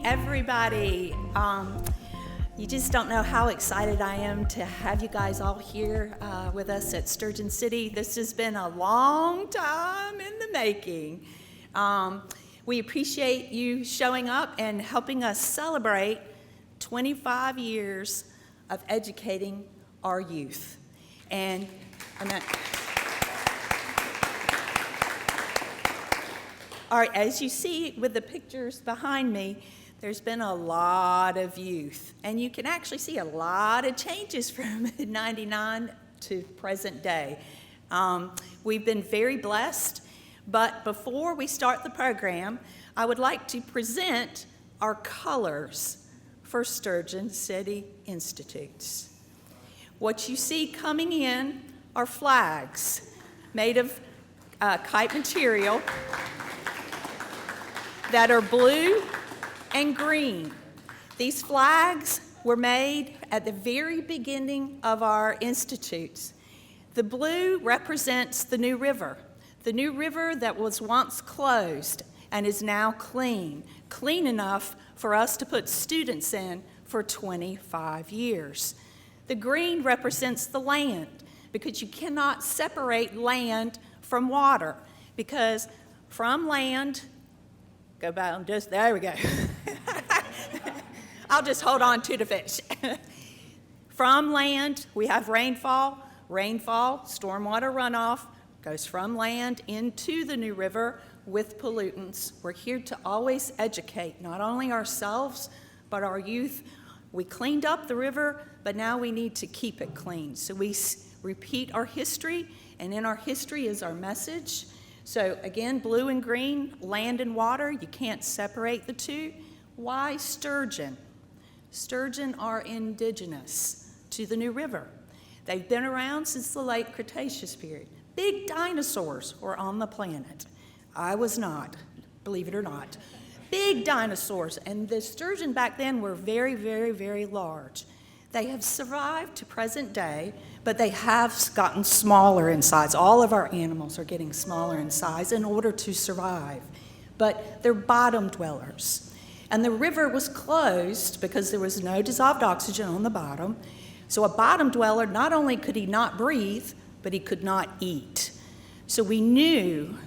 Everybody. You just don't know how excited I am to have you guys all here with us at Sturgeon City. This has been a long time in the making. We appreciate you showing up and helping us celebrate 25 years of educating our youth. And all right, as you see with the pictures behind me, there's been a lot of youth, and you can actually see a lot of changes from 99 to present day. We've been very blessed, but before we start the program, I would like to present our colors for Sturgeon City Institutes. What you see coming in are flags made of kite material that are blue and green. These flags were made at the very beginning of our institutes. The blue represents the New River that was once closed and is now clean enough for us to put students in for 25 years. The green represents the land, because you cannot separate land from water, because from land, go back and just, there we go. I'll just hold on to the fish. From land, we have rainfall. Rainfall, stormwater runoff, goes from land into the New River with pollutants. We're here to always educate, not only ourselves, but our youth. We cleaned up the river, but now we need to keep it clean. So we repeat our history, and in our history is our message. So again, blue and green, land and water, you can't separate the two. Why sturgeon? Sturgeon are indigenous to the New River. They've been around since the late Cretaceous period. Big dinosaurs were on the planet. I was not, believe it or not. Big dinosaurs, and the sturgeon back then were very, very, very large. They have survived to present day, but they have gotten smaller in size. All of our animals are getting smaller in size in order to survive, but they're bottom dwellers. And the river was closed because there was no dissolved oxygen on the bottom. So a bottom dweller, not only could he not breathe, but he could not eat. So we knew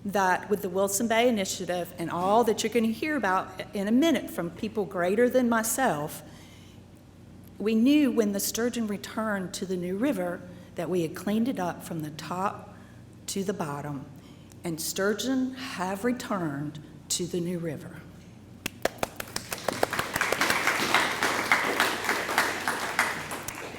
that with the Wilson Bay Initiative and all that you're going to hear about in a minute from people greater than myself, we knew when the sturgeon returned to the New River that we had cleaned it up from the top to the bottom, and sturgeon have returned to the New River.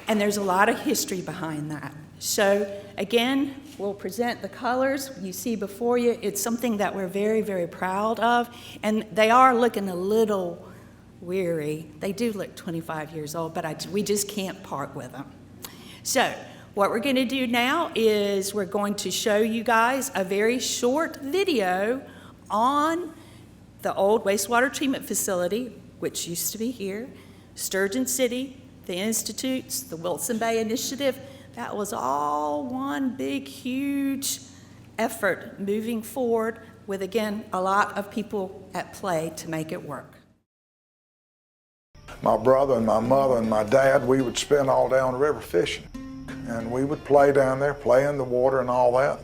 And there's a lot of history behind that. So again, we'll present the colors you see before you. It's something that we're very, very proud of, and they are looking a little weary. They do look 25 years old, but we just can't part with them. So what we're going to do now is we're going to show you guys a very short video on the old wastewater treatment facility, which used to be here, Sturgeon City, the Institutes, the Wilson Bay Initiative. That was all one big, huge effort moving forward with, again, a lot of people at play to make it work. My brother and my mother and my dad, we would spend all day on the river fishing. And we would play down there, play in the water and all that.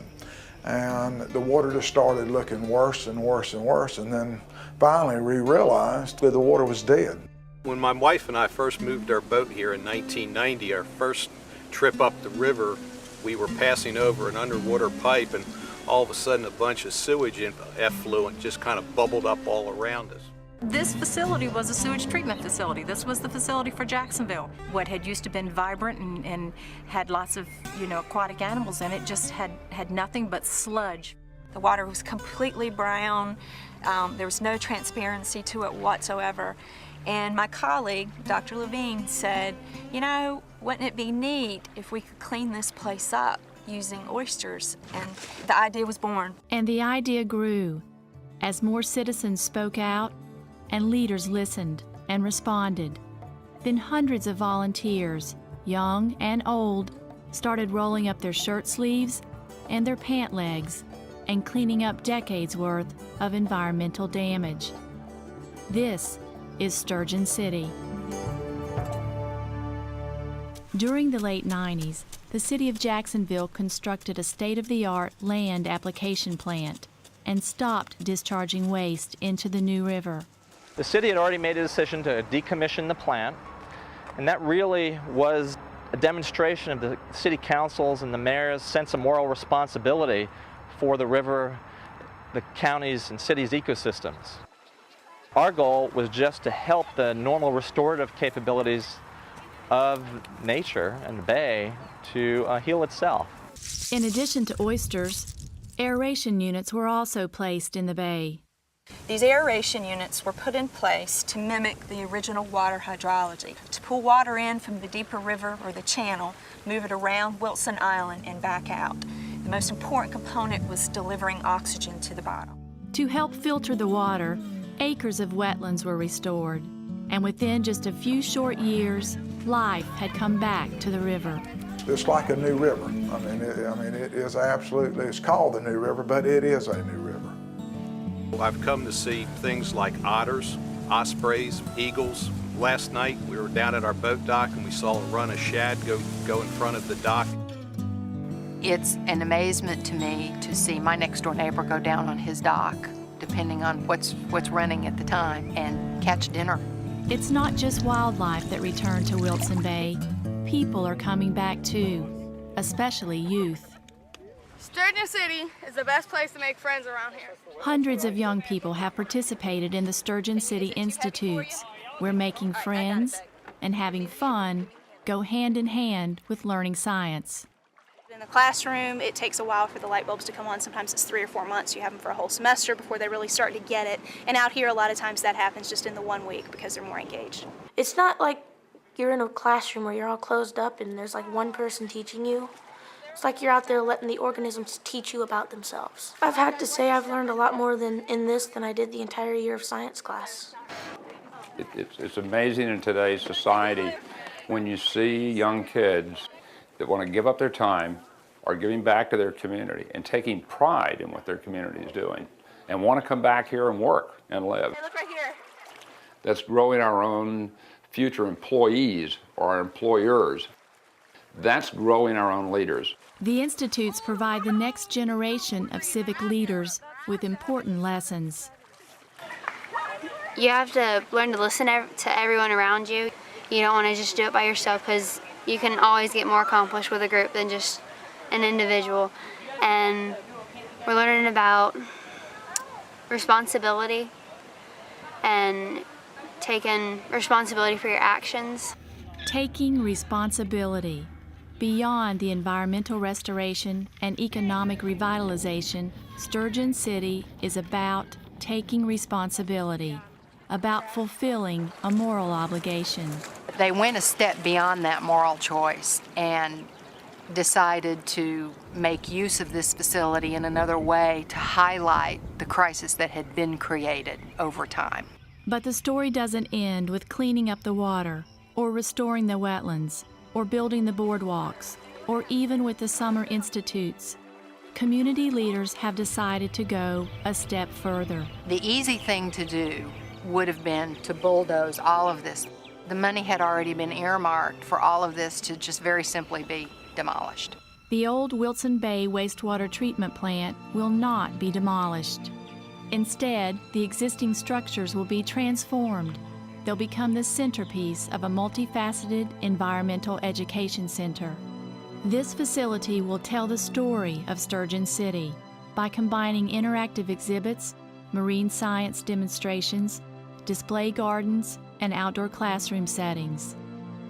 And the water just started looking worse and worse and worse. And then finally we realized that the water was dead. When my wife and I first moved our boat here in 1990, our first trip up the river, we were passing over an underwater pipe, and all of a sudden a bunch of sewage effluent just kind of bubbled up all around us. This facility was a sewage treatment facility. This was the facility for Jacksonville. What had used to been vibrant and had lots of, aquatic animals in it just had nothing but sludge. The water was completely brown. There was no transparency to it whatsoever. And my colleague, Dr. Levine, said, you know, wouldn't it be neat if we could clean this place up using oysters? And the idea was born. And the idea grew as more citizens spoke out and leaders listened and responded. Then hundreds of volunteers, young and old, started rolling up their shirt sleeves and their pant legs and cleaning up decades worth of environmental damage. This is Sturgeon City. During the late 90s, the city of Jacksonville constructed a state-of-the-art land application plant and stopped discharging waste into the New River. The city had already made a decision to decommission the plant, and that really was a demonstration of the city council's and the mayor's sense of moral responsibility for the river, the county's and city's ecosystems. Our goal was just to help the normal restorative capabilities of nature and the bay to heal itself. In addition to oysters, aeration units were also placed in the bay. These aeration units were put in place to mimic the original water hydrology, to pull water in from the deeper river or the channel, move it around Wilson Island and back out. The most important component was delivering oxygen to the bottom. To help filter the water, acres of wetlands were restored, and within just a few short years, life had come back to the river. It's like a new river. I mean, it is absolutely, it's called the New River, but it is a new river. I've come to see things like otters, ospreys, eagles. Last night we were down at our boat dock and we saw a run of shad go in front of the dock. It's an amazement to me to see my next door neighbor go down on his dock, depending on what's running at the time, and catch dinner. It's not just wildlife that returned to Wilson Bay. People are coming back too, especially youth. Sturgeon City is the best place to make friends around here. Hundreds of young people have participated in the Sturgeon City Institutes, where making friends and having fun go hand in hand with learning science. In the classroom, it takes a while for the light bulbs to come on. Sometimes it's 3 or 4 months. You have them for a whole semester before they really start to get it. And out here, a lot of times that happens just in the 1 week because they're more engaged. It's not like you're in a classroom where you're all closed up and there's like one person teaching you. It's like you're out there letting the organisms teach you about themselves. I've had to say I've learned a lot more in this than I did the entire year of science class. It's amazing in today's society when you see young kids that want to give up their time or giving back to their community and taking pride in what their community is doing and want to come back here and work and live. Hey, look right here. That's growing our own future employees or our employers. That's growing our own leaders. The institutes provide the next generation of civic leaders with important lessons. You have to learn to listen to everyone around you. You don't want to just do it by yourself because you can always get more accomplished with a group than just an individual. And we're learning about responsibility and taking responsibility for your actions. Taking responsibility. Beyond the environmental restoration and economic revitalization, Sturgeon City is about taking responsibility, about fulfilling a moral obligation. They went a step beyond that moral choice and decided to make use of this facility in another way to highlight the crisis that had been created over time. But the story doesn't end with cleaning up the water, or restoring the wetlands, or building the boardwalks, or even with the summer institutes. Community leaders have decided to go a step further. The easy thing to do would have been to bulldoze all of this. The money had already been earmarked for all of this to just very simply be demolished. The old Wilson Bay wastewater treatment plant will not be demolished. Instead, the existing structures will be transformed. They'll become the centerpiece of a multifaceted environmental education center. This facility will tell the story of Sturgeon City by combining interactive exhibits, marine science demonstrations, display gardens, and outdoor classroom settings.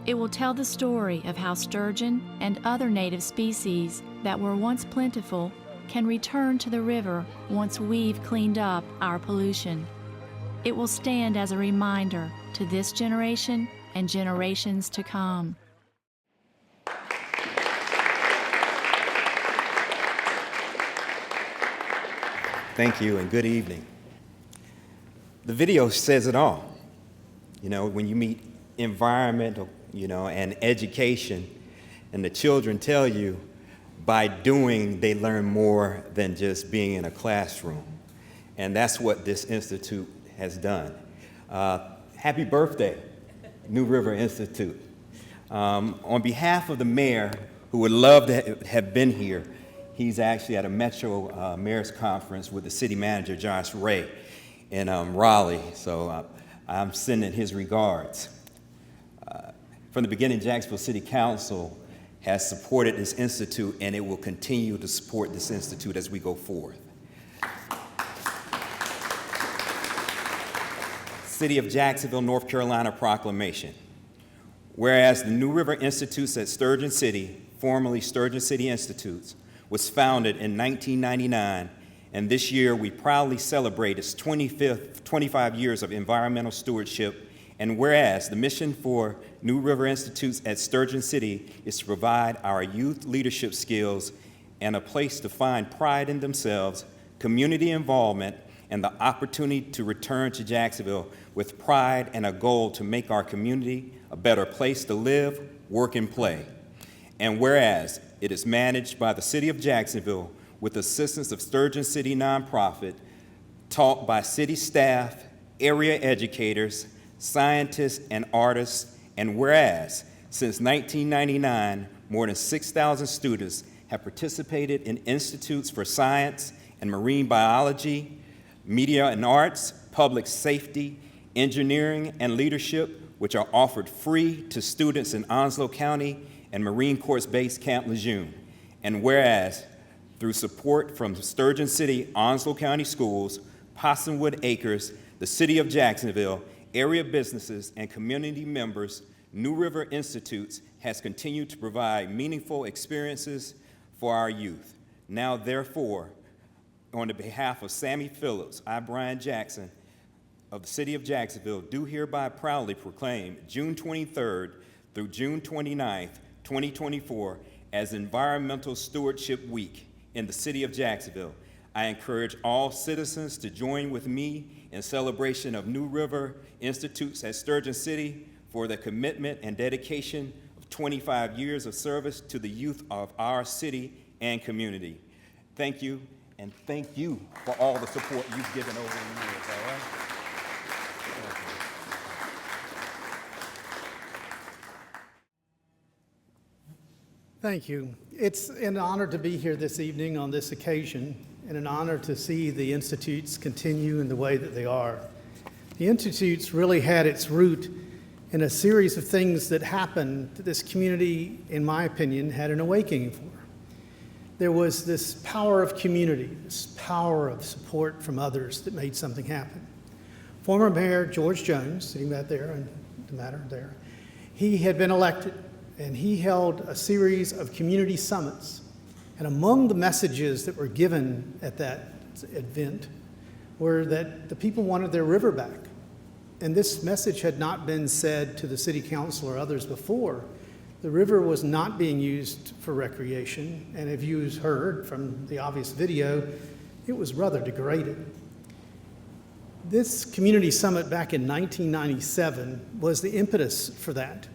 It will tell the story of how sturgeon and other native species that were once plentiful can return to the river once we've cleaned up our pollution. It will stand as a reminder to this generation and generations to come. Thank you and good evening. The video says it all. You know, when you meet environmental, and education, and the children tell you by doing they learn more than just being in a classroom. And that's what this institute has done. Happy birthday, New River Institute. On behalf of the mayor, who would love to have been here, he's actually at a Metro Mayor's Conference with the city manager, Josh Ray, in Raleigh, so I'm sending his regards. From the beginning, Jacksonville City Council has supported this institute, and it will continue to support this institute as we go forward. City of Jacksonville, North Carolina proclamation. Whereas the New River Institutes at Sturgeon City, formerly Sturgeon City Institutes, was founded in 1999, and this year we proudly celebrate its 25 years of environmental stewardship. And whereas the mission for New River Institutes at Sturgeon City is to provide our youth leadership skills and a place to find pride in themselves, community involvement, and the opportunity to return to Jacksonville with pride and a goal to make our community a better place to live, work, and play. And whereas it is managed by the City of Jacksonville with assistance of Sturgeon City nonprofit, taught by city staff, area educators, scientists, and artists, and whereas since 1999, more than 6,000 students have participated in institutes for science and marine biology, media and arts, public safety, engineering, and leadership, which are offered free to students in Onslow County and Marine Corps Base Camp Lejeune. And whereas through support from Sturgeon City, Onslow County Schools, Possumwood Acres, the City of Jacksonville, area businesses, and community members, New River Institutes has continued to provide meaningful experiences for our youth. Now, therefore, on the behalf of Sammy Phillips, I, Brian Jackson, of the City of Jacksonville, do hereby proudly proclaim June 23rd through June 29th, 2024 as Environmental Stewardship Week in the City of Jacksonville. I encourage all citizens to join with me in celebration of New River Institutes at Sturgeon City for the commitment and dedication of 25 years of service to the youth of our city and community. Thank you, and thank you for all the support you've given over the years, all right? Thank you. It's an honor to be here this evening on this occasion, and an honor to see the Institutes continue in the way that they are. The Institutes really had its root in a series of things that happened that this community, in my opinion, had an awakening for. There was this power of community, this power of support from others that made something happen. Former Mayor George Jones, sitting back there in the matter there, he had been elected, and he held a series of community summits. And among the messages that were given at that event were that the people wanted their river back. And this message had not been said to the city council or others before. The river was not being used for recreation, and if you heard from the obvious video, it was rather degraded. This community summit back in 1997 was the impetus for that.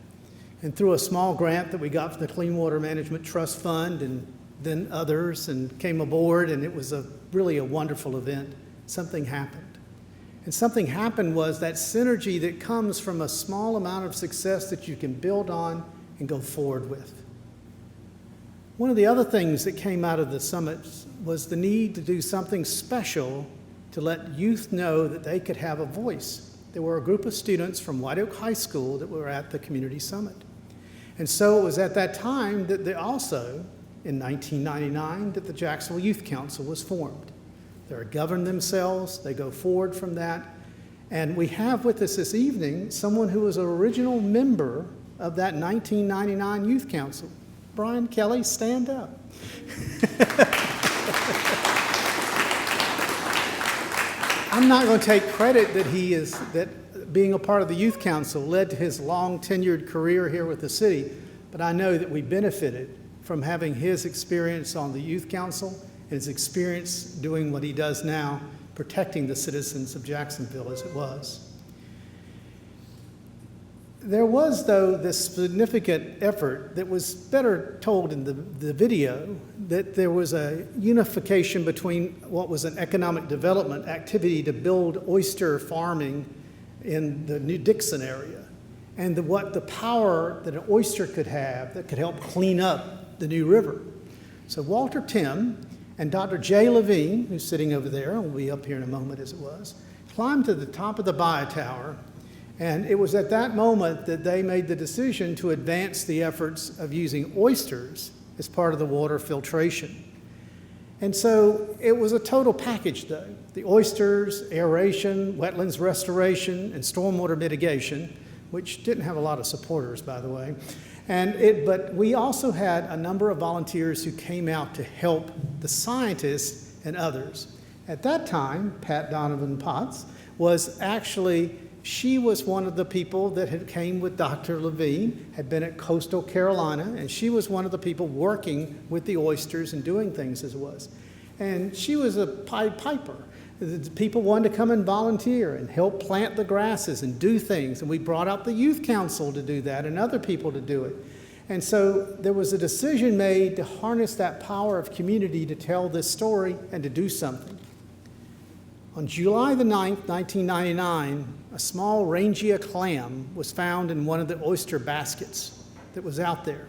And through a small grant that we got from the Clean Water Management Trust Fund and then others, and came aboard, and it was really a wonderful event, something happened. And something happened was that synergy that comes from a small amount of success that you can build on and go forward with. One of the other things that came out of the summit was the need to do something special to let youth know that they could have a voice. There were a group of students from White Oak High School that were at the community summit. And so it was at that time that they also, in 1999, that the Jacksonville Youth Council was formed. They govern themselves, they go forward from that. And we have with us this evening someone who was an original member of that 1999 Youth Council. Brian Kelly, stand up. I'm not going to take credit that being a part of the youth council led to his long tenured career here with the city, but I know that we benefited from having his experience on the youth council and his experience doing what he does now, protecting the citizens of Jacksonville as it was. There was, though, this significant effort that was better told in the video, that there was a unification between what was an economic development activity to build oyster farming in the New Dixon area, and what the power that an oyster could have that could help clean up the New River. So Walter Tim and Dr. Jay Levine, who's sitting over there, and will be up here in a moment as it was, climbed to the top of the bio tower. And it was at that moment that they made the decision to advance the efforts of using oysters as part of the water filtration. And so it was a total package, though. The oysters, aeration, wetlands restoration, and stormwater mitigation, which didn't have a lot of supporters, by the way. But we also had a number of volunteers who came out to help the scientists and others. At that time, Pat Donovan Potts was actually, she was one of the people that had came with Dr. Levine, had been at Coastal Carolina, and she was one of the people working with the oysters and doing things as it was. And she was a Pied Piper. The people wanted to come and volunteer and help plant the grasses and do things. And we brought out the youth council to do that and other people to do it. And so there was a decision made to harness that power of community to tell this story and to do something. On July the 9th, 1999, a small Rangia clam was found in one of the oyster baskets that was out there.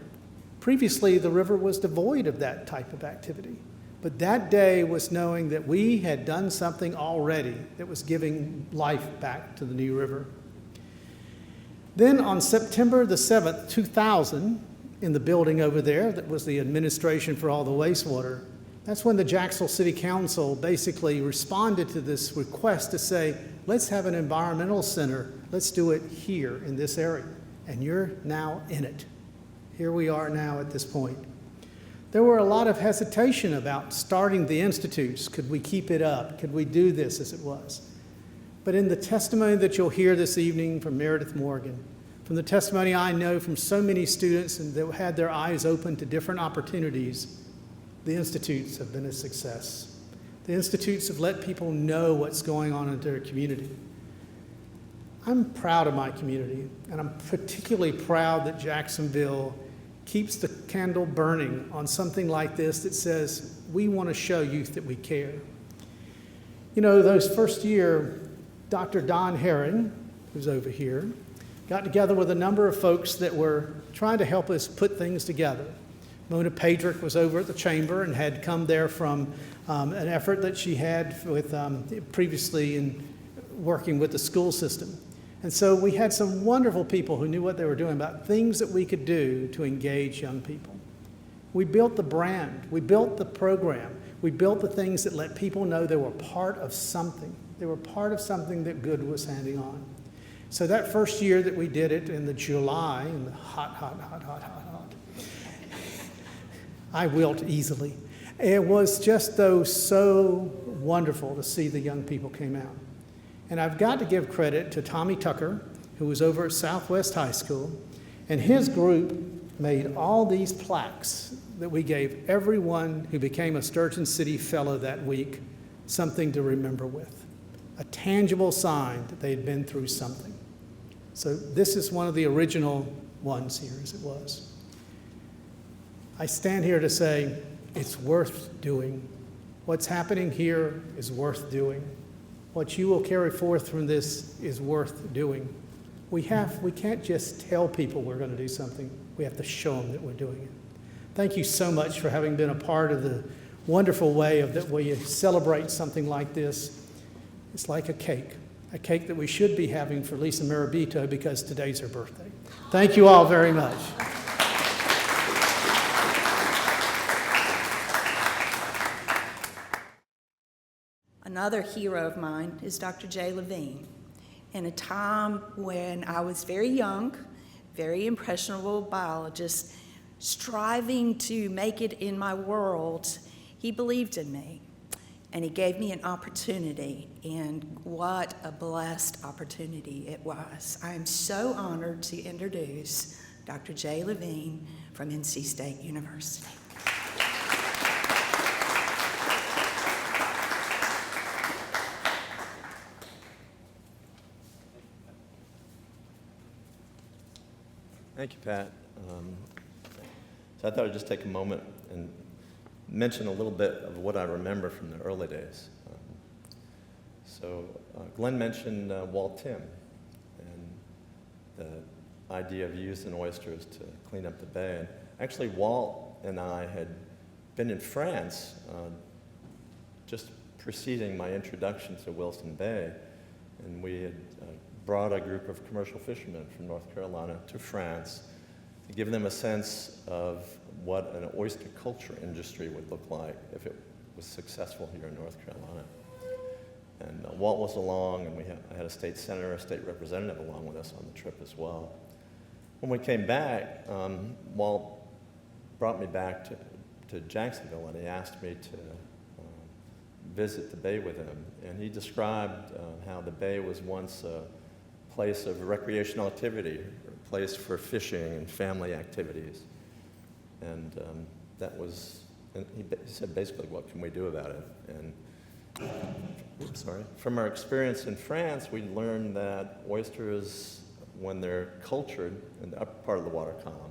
Previously, the river was devoid of that type of activity. But that day was knowing that we had done something already that was giving life back to the New River. Then on September the 7th, 2000, in the building over there that was the administration for all the wastewater, that's when the Jacksonville City Council basically responded to this request to say, let's have an environmental center, let's do it here in this area. And you're now in it. Here we are now at this point. There were a lot of hesitation about starting the institutes. Could we keep it up? Could we do this as it was? But in the testimony that you'll hear this evening from Meredith Morgan, from the testimony I know from so many students and that had their eyes open to different opportunities, the institutes have been a success. The institutes have let people know what's going on in their community. I'm proud of my community, and I'm particularly proud that Jacksonville keeps the candle burning on something like this that says, we want to show youth that we care. You know, those first year, Dr. Don Herring, who's over here, got together with a number of folks that were trying to help us put things together. Mona Padrick was over at the chamber and had come there from an effort that she had with previously in working with the school system. And so we had some wonderful people who knew what they were doing about things that we could do to engage young people. We built the brand, we built the program, we built the things that let people know they were part of something. They were part of something that good was handing on. So that first year that we did it in the July, in the hot, I wilt easily. It was just, though, so wonderful to see the young people came out. And I've got to give credit to Tommy Tucker, who was over at Southwest High School, and his group made all these plaques that we gave everyone who became a Sturgeon City Fellow that week something to remember with, a tangible sign that they had been through something. So this is one of the original ones here, as it was. I stand here to say it's worth doing. What's happening here is worth doing. What you will carry forth from this is worth doing. We can't just tell people we're going to do something. We have to show them that we're doing it. Thank you so much for having been a part of the wonderful way that we celebrate something like this. It's like a cake that we should be having for Lisa Marabito because today's her birthday. Thank you all very much. Another hero of mine is Dr. Jay Levine. In a time when I was very young, very impressionable biologist, striving to make it in my world, he believed in me. and he gave me an opportunity, and what a blessed opportunity it was. I am so honored to introduce Dr. Jay Levine from NC State University. Thank you, Pat. So I thought I'd just take a moment and mention a little bit of what I remember from the early days. Glenn mentioned Walt Tim and the idea of using oysters to clean up the bay. And actually, Walt and I had been in France just preceding my introduction to Wilson Bay, and we had brought a group of commercial fishermen from North Carolina to France to give them a sense of what an oyster culture industry would look like if it was successful here in North Carolina. And Walt was along, and I had a state senator, a state representative along with us on the trip as well. When we came back, Walt brought me back to Jacksonville, and he asked me to visit the bay with him. And he described how the bay was once a place of recreational activity, a place for fishing and family activities. And that was, and he said basically, what can we do about it? And from our experience in France, we learned that oysters, when they're cultured in the upper part of the water column,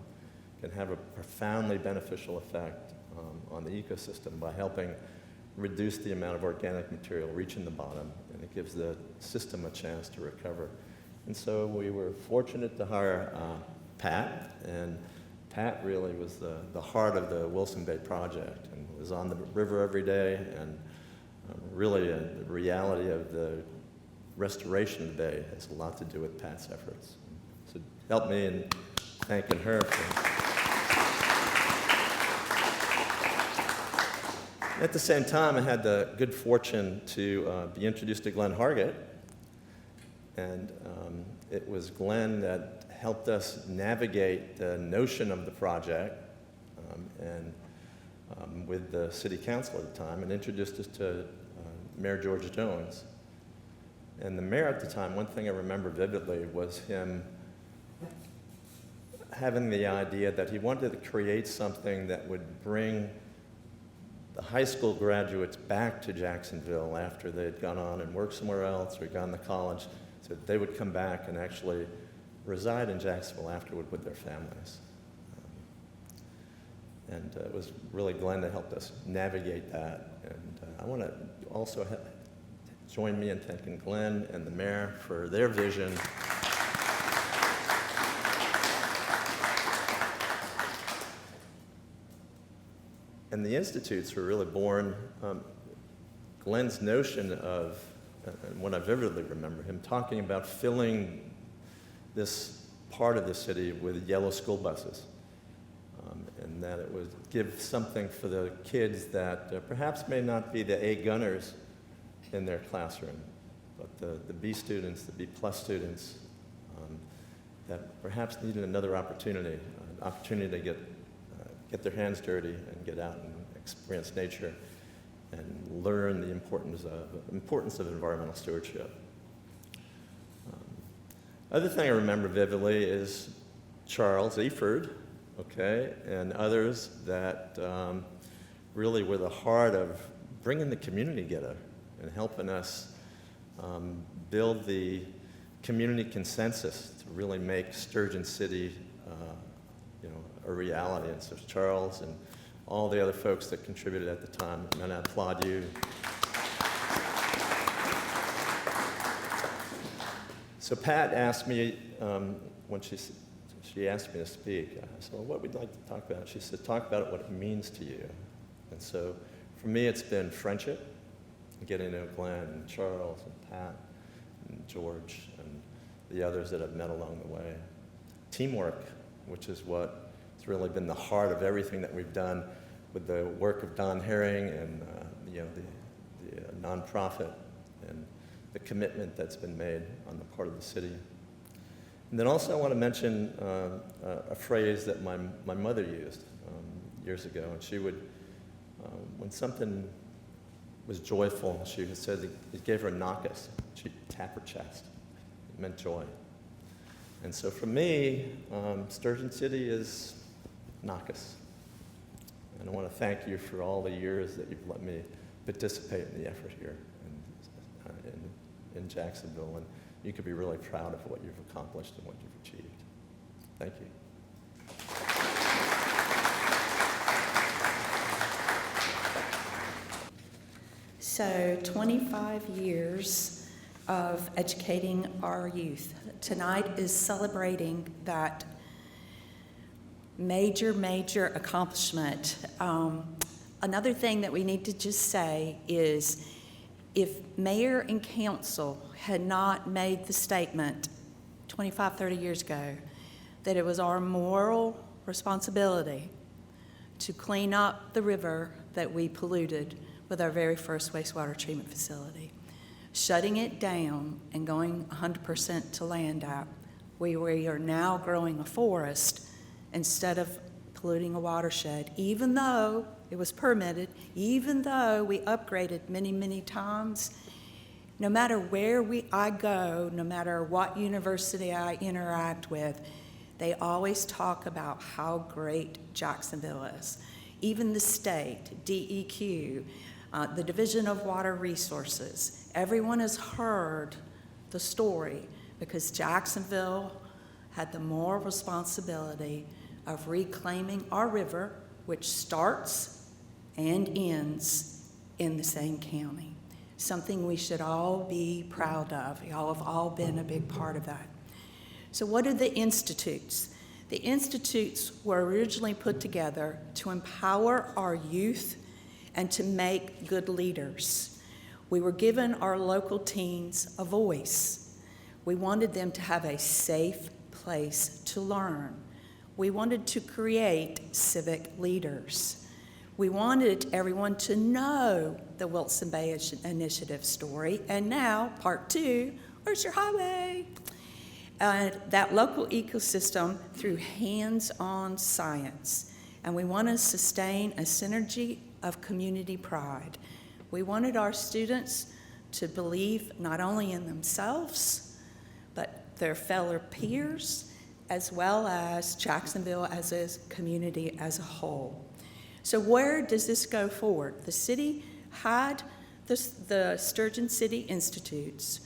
can have a profoundly beneficial effect on the ecosystem by helping reduce the amount of organic material reaching the bottom, and it gives the system a chance to recover. And so we were fortunate to hire Pat, and Pat really was the heart of the Wilson Bay project and was on the river every day, and really the reality of the restoration of the bay has a lot to do with Pat's efforts. So help me in thanking her for. At the same time, I had the good fortune to be introduced to Glenn Hargett, and it was Glenn that helped us navigate the notion of the project with the city council at the time, and introduced us to Mayor George Jones. And the mayor at the time, one thing I remember vividly was him having the idea that he wanted to create something that would bring the high school graduates back to Jacksonville after they'd gone on and worked somewhere else or gone to college, so that they would come back and actually reside in Jacksonville afterward with their families. And it was really Glenn that helped us navigate that. And I want to also join me in thanking Glenn and the mayor for their vision. And the institutes were really born, Glenn's notion of, and what I vividly remember, him talking about filling this part of the city with yellow school buses, and that it would give something for the kids that perhaps may not be the A gunners in their classroom, but the B students, the B plus students, that perhaps needed another opportunity, an opportunity to get their hands dirty and get out and experience nature and learn the importance of environmental stewardship. Other thing I remember vividly is Charles Eford, okay, and others that really were the heart of bringing the community together and helping us build the community consensus to really make Sturgeon City a reality. And so Charles and all the other folks that contributed at the time, and I applaud you. So Pat asked me, when she asked me to speak, I said, well, what would you like to talk about? She said, talk about what it means to you. And so for me, it's been friendship, getting to know Glenn and Charles and Pat and George and the others that I've met along the way. Teamwork, which is what it's really been the heart of everything that we've done with the work of Don Herring and the nonprofit and the commitment that's been made on the part of the city. And then also I want to mention a phrase that my mother used years ago, and she would, when something was joyful. She said it gave her a knockus. She'd tap her chest. It meant joy. And so for me, Sturgeon City is knockus. And I want to thank you for all the years that you've let me participate in the effort here in Jacksonville. And you could be really proud of what you've accomplished and what you've achieved. Thank you. So 25 years of educating our youth. Tonight is celebrating that major accomplishment. Another thing that we need to just say is if mayor and council had not made the statement 25, 30 years ago that it was our moral responsibility to clean up the river that we polluted with our very first wastewater treatment facility, shutting it down and going 100% to land out, we are now growing a forest instead of polluting a watershed, even though it was permitted, even though we upgraded many times. No matter where I go, no matter what university I interact with, they always talk about how great Jacksonville is. Even the state, DEQ, the Division of Water Resources, everyone has heard the story because Jacksonville had the moral responsibility of reclaiming our river, which starts and ends in the same county. Something we should all be proud of. Y'all have all been a big part of that. So what are the institutes? The institutes were originally put together to empower our youth and to make good leaders. We were given our local teens a voice. We wanted them to have a safe place to learn. We wanted to create civic leaders. We wanted everyone to know the Wilson Bay Initiative story. And now, part 2, where's your highway? That local ecosystem through hands-on science. And we want to sustain a synergy of community pride. We wanted our students to believe not only in themselves, but their fellow peers, as well as Jacksonville as a community as a whole. So where does this go forward? The city had the Sturgeon City Institutes.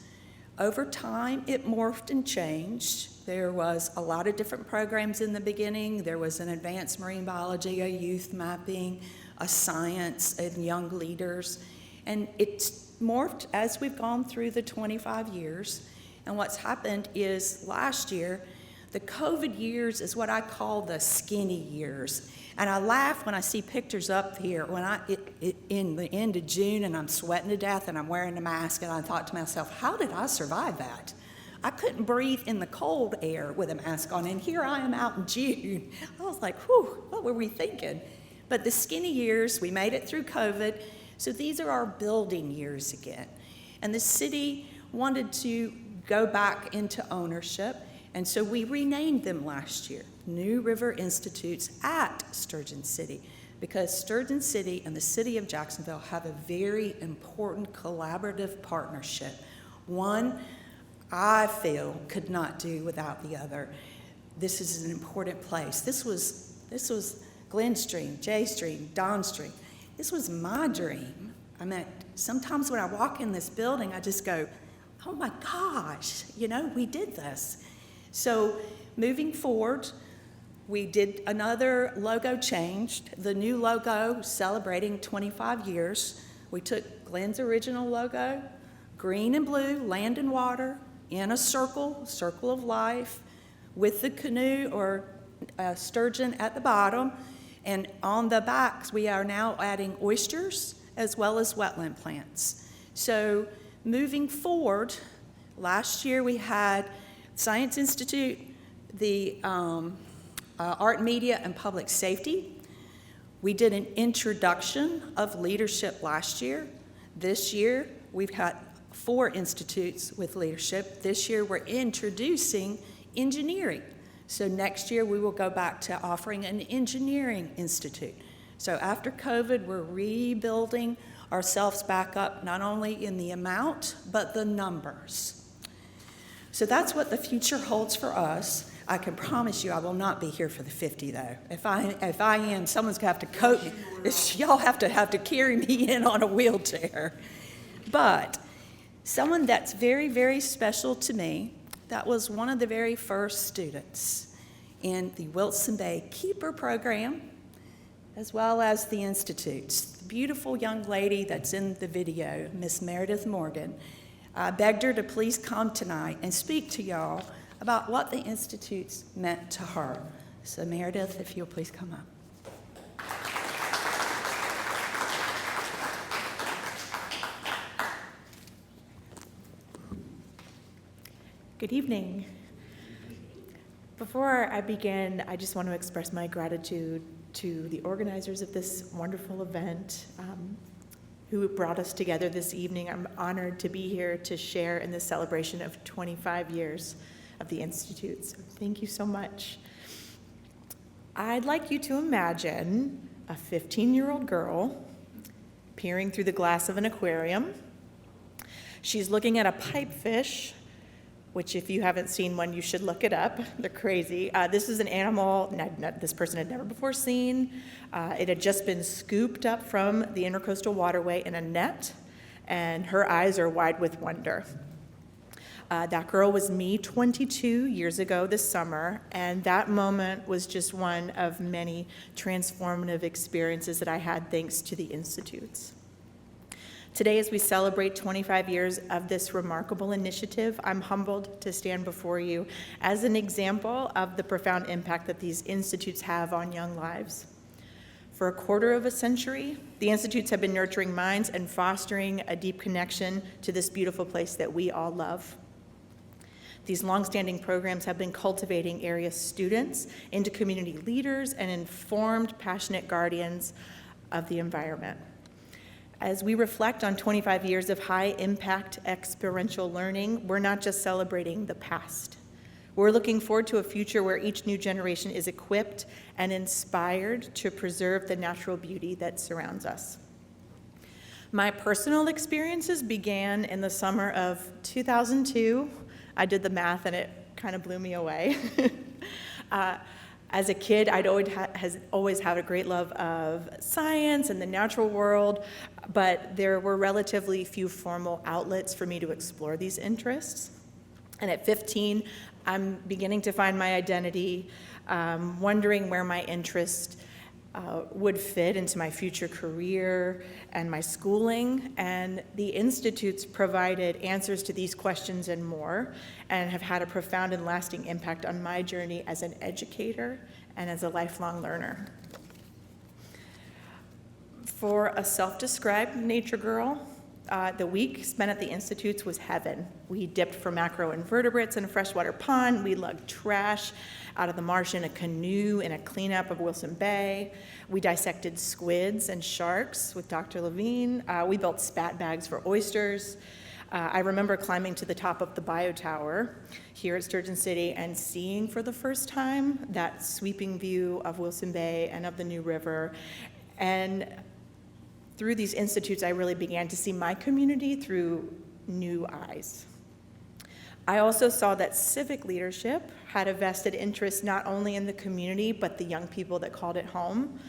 Over time, it morphed and changed. There was a lot of different programs in the beginning. There was an advanced marine biology, a youth mapping, a science, and young leaders. And it's morphed as we've gone through the 25 years. And what's happened is last year, the COVID years is what I call the skinny years. And I laugh when I see pictures up here in the end of June and I'm sweating to death and I'm wearing a mask, and I thought to myself, how did I survive that? I couldn't breathe in the cold air with a mask on, and here I am out in June. I was like, whew, what were we thinking? But the skinny years, we made it through COVID, so these are our building years again. And the city wanted to go back into ownership, and so we renamed them last year, New River Institutes at Sturgeon City, because Sturgeon City and the city of Jacksonville have a very important collaborative partnership. One, I feel, could not do without the other. This is an important place. This was Glen's dream, Jay's dream, Don's dream. This was my dream. I mean, sometimes when I walk in this building, I just go, oh my gosh, we did this. So moving forward, we did another logo change, the new logo celebrating 25 years. We took Glen's original logo, green and blue, land and water, in a circle of life, with the canoe or sturgeon at the bottom. And on the backs, we are now adding oysters as well as wetland plants. So moving forward, last year we had Science Institute, the Art, Media, and Public Safety. We did an introduction of leadership last year. This year, we've had 4 institutes with leadership. This year, we're introducing engineering. So next year, we will go back to offering an engineering institute. So after COVID, we're rebuilding ourselves back up not only in the amount, but the numbers. So that's what the future holds for us. I can promise you I will not be here for the 50, though. If I am, someone's going to have to coat me. Y'all have to carry me in on a wheelchair. But someone that's very, very special to me, that was one of the very first students in the Wilson Bay Keeper program, as well as the Institutes. The beautiful young lady that's in the video, Miss Meredith Morgan, I begged her to please come tonight and speak to y'all about what the Institutes meant to her. So Meredith, if you'll please come up. Good evening. Before I begin, I just want to express my gratitude to the organizers of this wonderful event who brought us together this evening. I'm honored to be here to share in this celebration of 25 years of the Institute. So thank you so much. I'd like you to imagine a 15-year-old girl peering through the glass of an aquarium. She's looking at a pipefish, which if you haven't seen one, you should look it up. They're crazy. This is an animal this person had never before seen. It had just been scooped up from the Intercoastal Waterway in a net, and her eyes are wide with wonder. That girl was me 22 years ago this summer, and that moment was just one of many transformative experiences that I had thanks to the Institutes. Today, as we celebrate 25 years of this remarkable initiative, I'm humbled to stand before you as an example of the profound impact that these institutes have on young lives. For a quarter of a century, the institutes have been nurturing minds and fostering a deep connection to this beautiful place that we all love. These longstanding programs have been cultivating area students into community leaders and informed, passionate guardians of the environment. As we reflect on 25 years of high-impact experiential learning, we're not just celebrating the past. We're looking forward to a future where each new generation is equipped and inspired to preserve the natural beauty that surrounds us. My personal experiences began in the summer of 2002. I did the math and it kind of blew me away. As a kid, I'd always had a great love of science and the natural world, but there were relatively few formal outlets for me to explore these interests. And at 15, I'm beginning to find my identity, wondering where my interest would fit into my future career and my schooling, and the Institutes provided answers to these questions and more, and have had a profound and lasting impact on my journey as an educator and as a lifelong learner. For a self-described nature girl, the week spent at the Institutes was heaven. We dipped for macroinvertebrates in a freshwater pond. We lugged trash out of the marsh in a canoe in a cleanup of Wilson Bay. We dissected squids and sharks with Dr. Levine. We built spat bags for oysters. I remember climbing to the top of the biotower here at Sturgeon City and seeing for the first time that sweeping view of Wilson Bay and of the New River. And through these institutes, I really began to see my community through new eyes. I also saw that civic leadership had a vested interest not only in the community, but the young people that called it home.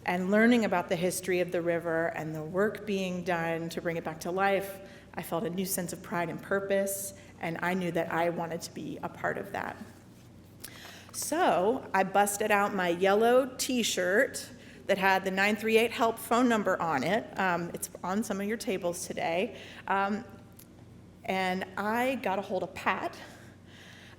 And learning about the history of the river and the work being done to bring it back to life, I felt a new sense of pride and purpose, and I knew that I wanted to be a part of that. So I busted out my yellow t-shirt that had the 938 HELP phone number on it. It's on some of your tables today. And I got a hold of Pat.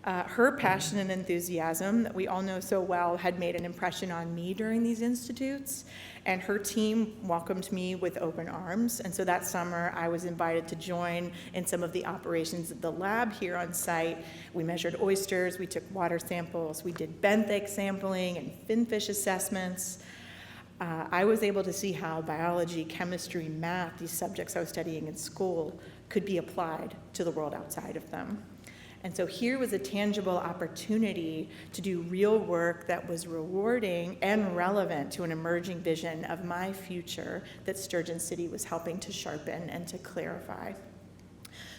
Her passion and enthusiasm that we all know so well had made an impression on me during these institutes, and her team welcomed me with open arms. And so that summer, I was invited to join in some of the operations at the lab here on site. We measured oysters, we took water samples, we did benthic sampling and finfish assessments. I was able to see how biology, chemistry, math, these subjects I was studying in school, could be applied to the world outside of them. And so here was a tangible opportunity to do real work that was rewarding and relevant to an emerging vision of my future that Sturgeon City was helping to sharpen and to clarify.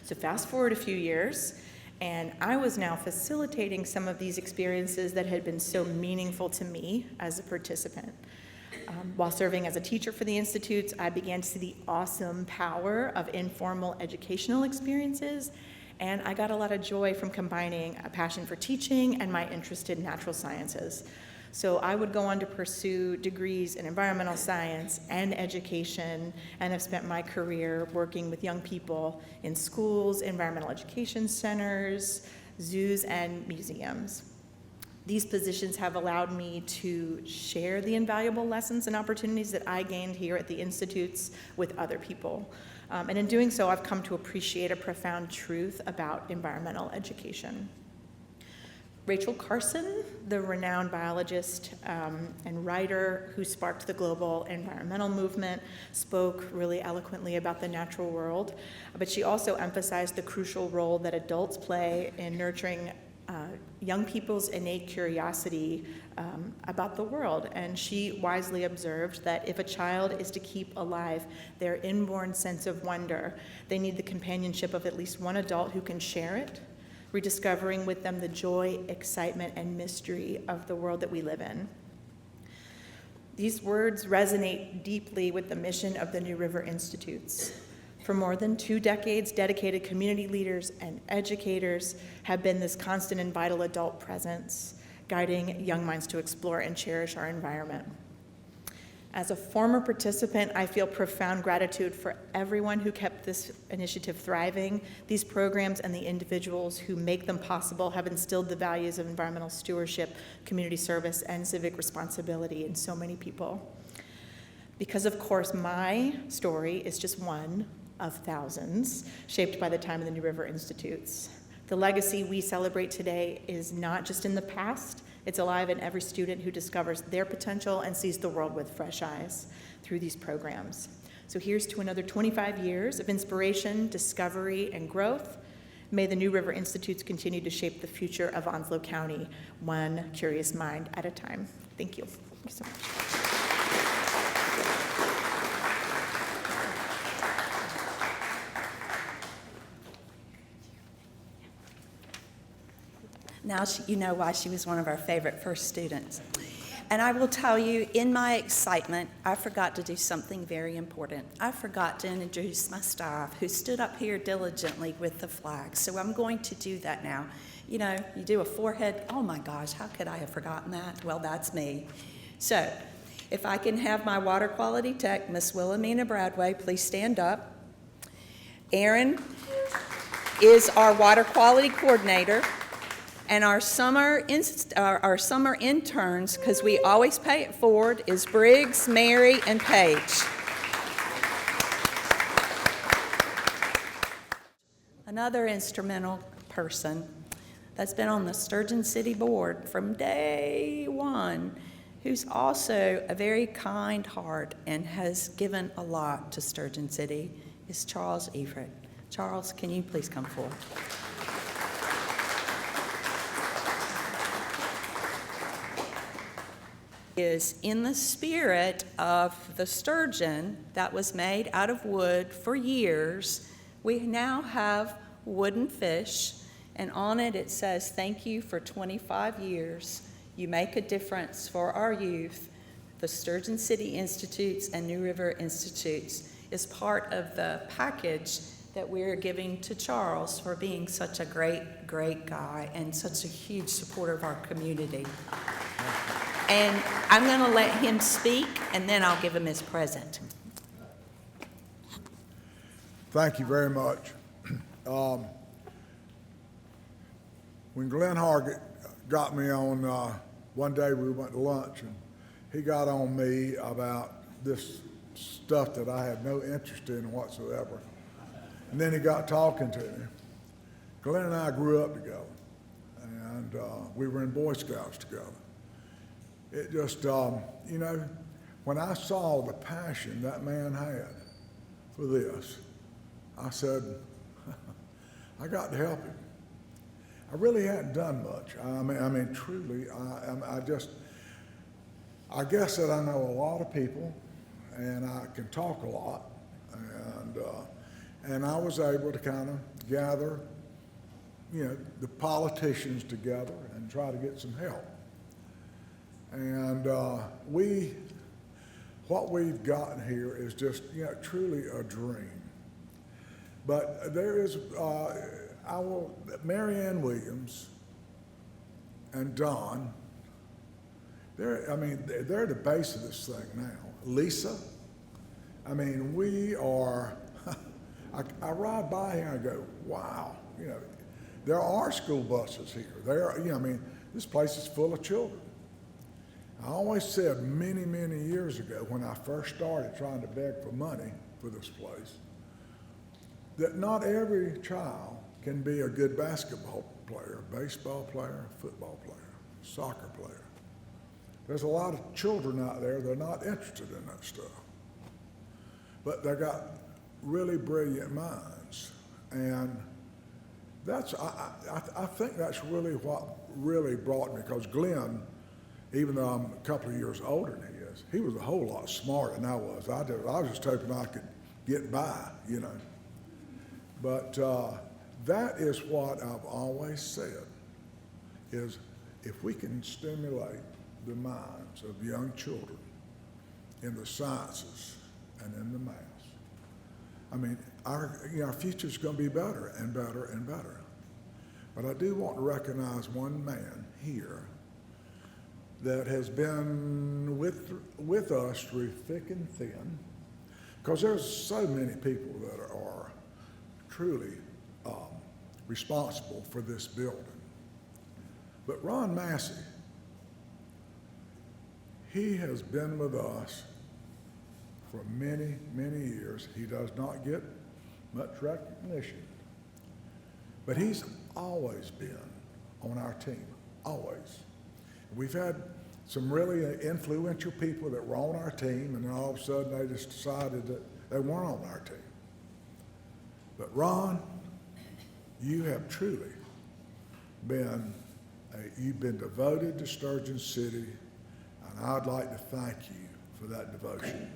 So fast forward a few years, and I was now facilitating some of these experiences that had been so meaningful to me as a participant. While serving as a teacher for the Institutes, I began to see the awesome power of informal educational experiences, and I got a lot of joy from combining a passion for teaching and my interest in natural sciences. So I would go on to pursue degrees in environmental science and education, and have spent my career working with young people in schools, environmental education centers, zoos, and museums. These positions have allowed me to share the invaluable lessons and opportunities that I gained here at the Institutes with other people. And in doing so, I've come to appreciate a profound truth about environmental education. Rachel Carson, the renowned biologist and writer who sparked the global environmental movement, spoke really eloquently about the natural world, but she also emphasized the crucial role that adults play in nurturing young people's innate curiosity about the world. And she wisely observed that if a child is to keep alive their inborn sense of wonder, they need the companionship of at least one adult who can share it, rediscovering with them the joy, excitement, and mystery of the world that we live in. These words resonate deeply with the mission of the New River Institutes. For more than 2 decades, dedicated community leaders and educators have been this constant and vital adult presence, guiding young minds to explore and cherish our environment. As a former participant, I feel profound gratitude for everyone who kept this initiative thriving. These programs and the individuals who make them possible have instilled the values of environmental stewardship, community service, and civic responsibility in so many people. Because, of course, my story is just one of thousands shaped by the time of the New River Institutes. The legacy we celebrate today is not just in the past, it's alive in every student who discovers their potential and sees the world with fresh eyes through these programs. So here's to another 25 years of inspiration, discovery, and growth. May the New River Institutes continue to shape the future of Onslow County, one curious mind at a time. Thank you. Thank you so much. Now you know why she was one of our favorite first students. And I will tell you, in my excitement, I forgot to do something very important. I forgot to introduce my staff, who stood up here diligently with the flag. So I'm going to do that now. You know, you do a forehead, oh my gosh, how could I have forgotten that? Well, that's me. So if I can have my water quality tech, Miss Wilhelmina Bradway, please stand up. Aaron is our water quality coordinator. And our summer interns, because we always pay it forward, is Briggs, Mary, and Paige. Another instrumental person that's been on the Sturgeon City Board from day one, who's also a very kind heart and has given a lot to Sturgeon City, is Charles Everett. Charles, can you please come forward? Is in the spirit of the sturgeon that was made out of wood for years. We now have wooden fish, and on it it says, "Thank you for 25 years. You make a difference for our youth." The Sturgeon City Institutes and New River Institutes is part of the package that we're giving to Charles for being such a great, great guy and such a huge supporter of our community. And I'm going to let him speak, and then I'll give him his present. Thank you very much. When Glenn Hargett got me on, one day we went to lunch, and he got on me about this stuff that I had no interest in whatsoever. And then he got talking to me. Glenn and I grew up together, and we were in Boy Scouts together. It just, you know, when I saw the passion that man had for this, I said, I got to help him. I really hadn't done much. I mean, truly, I guess that I know a lot of people, and I can talk a lot, and I was able to kind of gather, the politicians together and try to get some help. And what we've gotten here is just, truly a dream. But there is, Marianne Williams and Don, they're the base of this thing now. Lisa, we are, I ride by here and I go, wow, there are school buses here. This place is full of children. I always said many, many years ago when I first started trying to beg for money for this place, that not every child can be a good basketball player, baseball player, football player, soccer player. There's a lot of children out there that are not interested in that stuff. But they got really brilliant minds. And I think that's really what really brought me, because Glenn, even though I'm a couple of years older than he is, he was a whole lot smarter than I was. I was just hoping I could get by, But that is what I've always said, is if we can stimulate the minds of young children in the sciences and in the math, our future's going to be better and better and better. But I do want to recognize one man here that has been with us through thick and thin, because there's so many people that are truly responsible for this building. But Ron Massey, he has been with us for many, many years. He does not get much recognition, but he's always been on our team, always. We've had some really influential people that were on our team, and then all of a sudden they just decided that they weren't on our team. But Ron, you have truly been, you've been devoted to Sturgeon City, and I'd like to thank you for that devotion.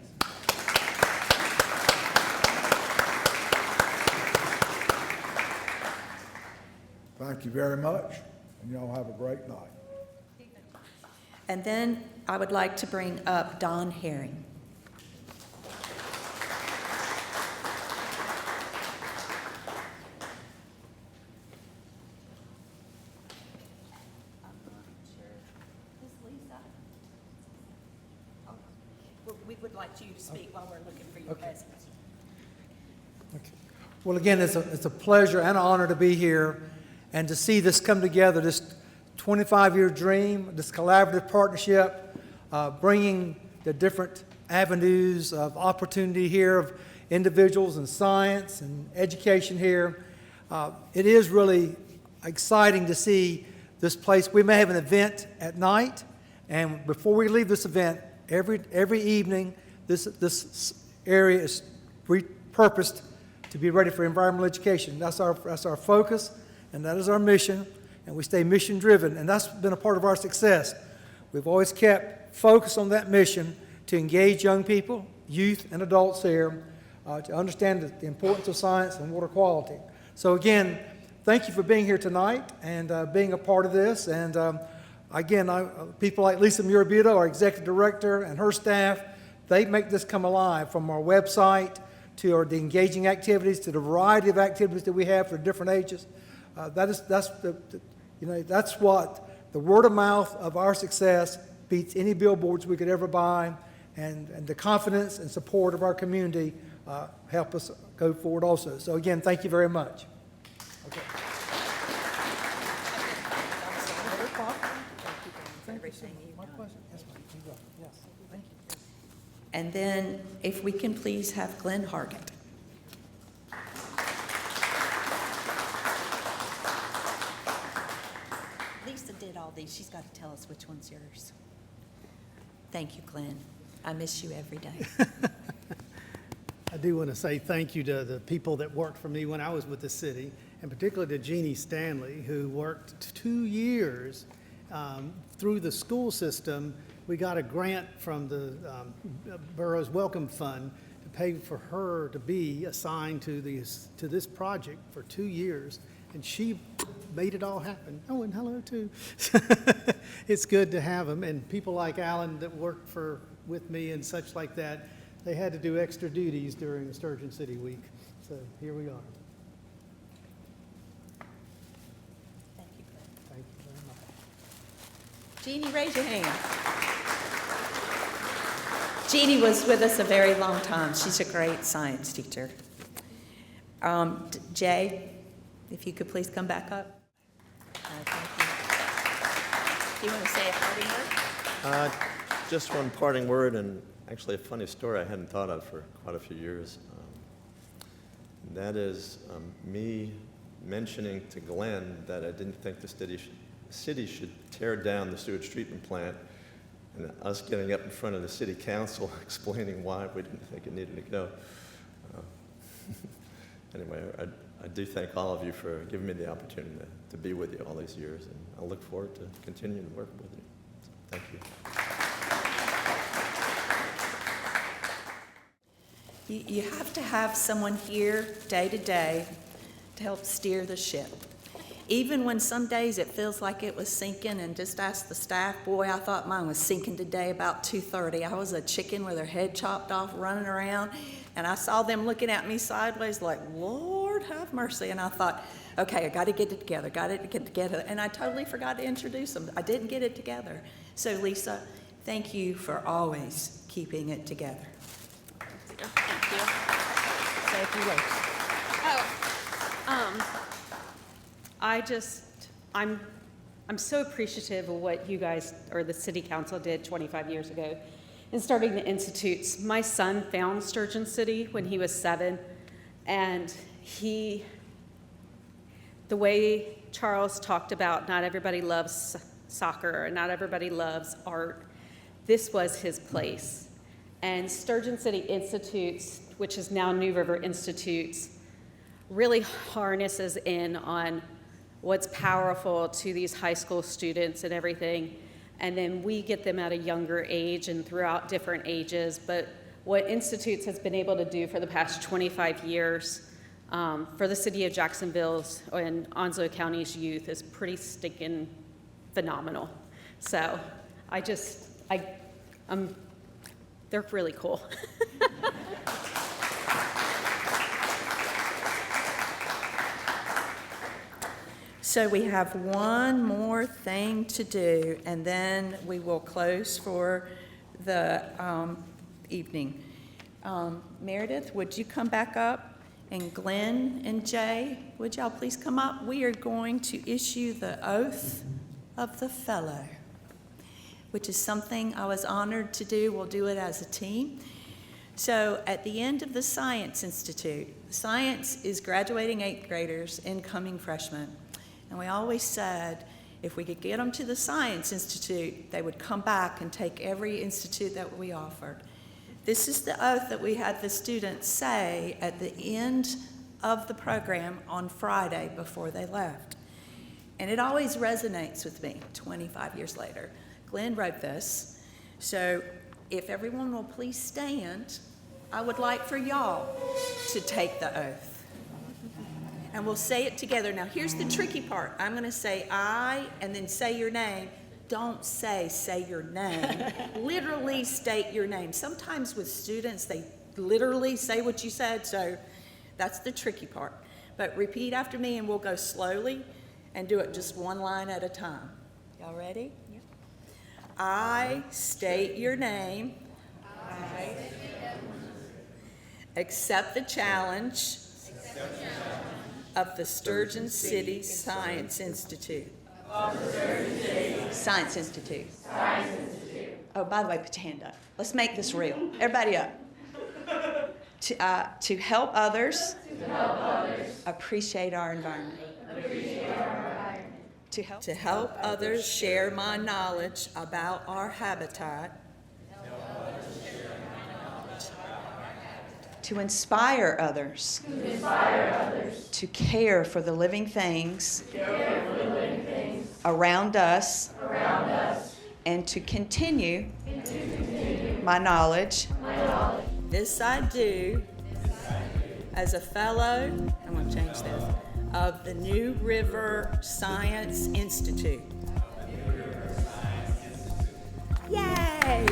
Thank you very much, and y'all have a great night. And then I would like to bring up Dawn Herring. We would like you to speak while we're looking for your presence. Okay. Well, again, it's a pleasure and an honor to be here and to see this come together, this 25-year dream, this collaborative partnership, bringing the different avenues of opportunity here of individuals and science and education here. It is really exciting to see this place. We may have an event at night, and before we leave this event, every evening, this area is repurposed to be ready for environmental education. That's our focus, and that is our mission, and we stay mission-driven, and that's been a part of our success. We've always kept focus on that mission to engage young people, youth, and adults here to understand the importance of science and water quality. So again, thank you for being here tonight and being a part of this. And again, people like Lisa Murabito, our executive director, and her staff, they make this come alive, from our website to the engaging activities to the variety of activities that we have for different ages. That's what the word of mouth of our success beats any billboards we could ever buy, and the confidence and support of our community help us go forward also. So again, thank you very much. Okay. And then if we can please have Glenn Hargett. Lisa did all these. She's got to tell us which one's yours. Thank you, Glenn. I miss you every day. I do want to say thank you to the people that worked for me when I was with the city, and particularly to Jeannie Stanley, who worked 2 years through the school system. We got a grant from the borough's Welcome Fund to pay for her to be assigned to this project for 2 years, and she made it all happen. Oh, and hello too. It's good to have them, and people like Alan that worked with me and such like that. They had to do extra duties during the Sturgeon City Week, so here we are. Thank you. Thank you very much. Jeannie, raise your hand. Jeannie was with us a very long time. She's a great science teacher. Jay, if you could please come back up. Thank you. Do you want to say a parting word? Just one parting word, and actually a funny story I hadn't thought of for quite a few years. And that is me mentioning to Glenn that I didn't think the city should tear down the sewage treatment plant, and us getting up in front of the city council explaining why we didn't think it needed to go. Anyway, I do thank all of you for giving me the opportunity to be with you all these years, and I look forward to continuing to work with you. So, thank you. You have to have someone here day to day to help steer the ship. Even when some days it feels like it was sinking, and just ask the staff, boy, I thought mine was sinking today about 2:30. I was a chicken with her head chopped off running around, and I saw them looking at me sideways like, Lord have mercy. And I thought, okay, I got to get it together. And I totally forgot to introduce them. I didn't get it together. So Lisa, thank you for always keeping it together. Thank you. Say a few words. I'm so appreciative of what you guys, or the city council, did 25 years ago in starting the institutes. My son found Sturgeon City when he was 7, and the way Charles talked about not everybody loves soccer and not everybody loves art, this was his place. And Sturgeon City Institutes, which is now New River Institutes, really harnesses in on what's powerful to these high school students and everything. And then we get them at a younger age and throughout different ages. But what Institutes has been able to do for the past 25 years for the city of Jacksonville's and Onslow County's youth is pretty stinking phenomenal. So they're really cool. So we have one more thing to do, and then we will close for the evening. Meredith, would you come back up? And Glenn and Jay, would y'all please come up? We are going to issue the oath of the fellow, which is something I was honored to do. We'll do it as a team. So at the end of the Science Institute, science is graduating 8th graders, incoming freshmen. And we always said if we could get them to the Science Institute, they would come back and take every institute that we offered. This is the oath that we had the students say at the end of the program on Friday before they left. And it always resonates with me 25 years later. Glenn wrote this. So if everyone will please stand, I would like for y'all to take the oath. And we'll say it together. Now, here's the tricky part. I'm going to say I and then say your name. Don't say your name. Literally state your name. Sometimes with students, they literally say what you said, so that's the tricky part. But repeat after me, and we'll go slowly and do it just one line at a time. Y'all ready? Yeah. I state your name. Accept the challenge of the Sturgeon City Science Institute. Science Institute. Oh, by the way, put your hand up. Let's make this real. Everybody up. To help others, appreciate our environment. To help others share my knowledge about our habitat. to inspire others, to care for the living things, around us, and to continue, my knowledge. This I do as a fellow, I'm going to change this, of the New River Science Institute. Yay!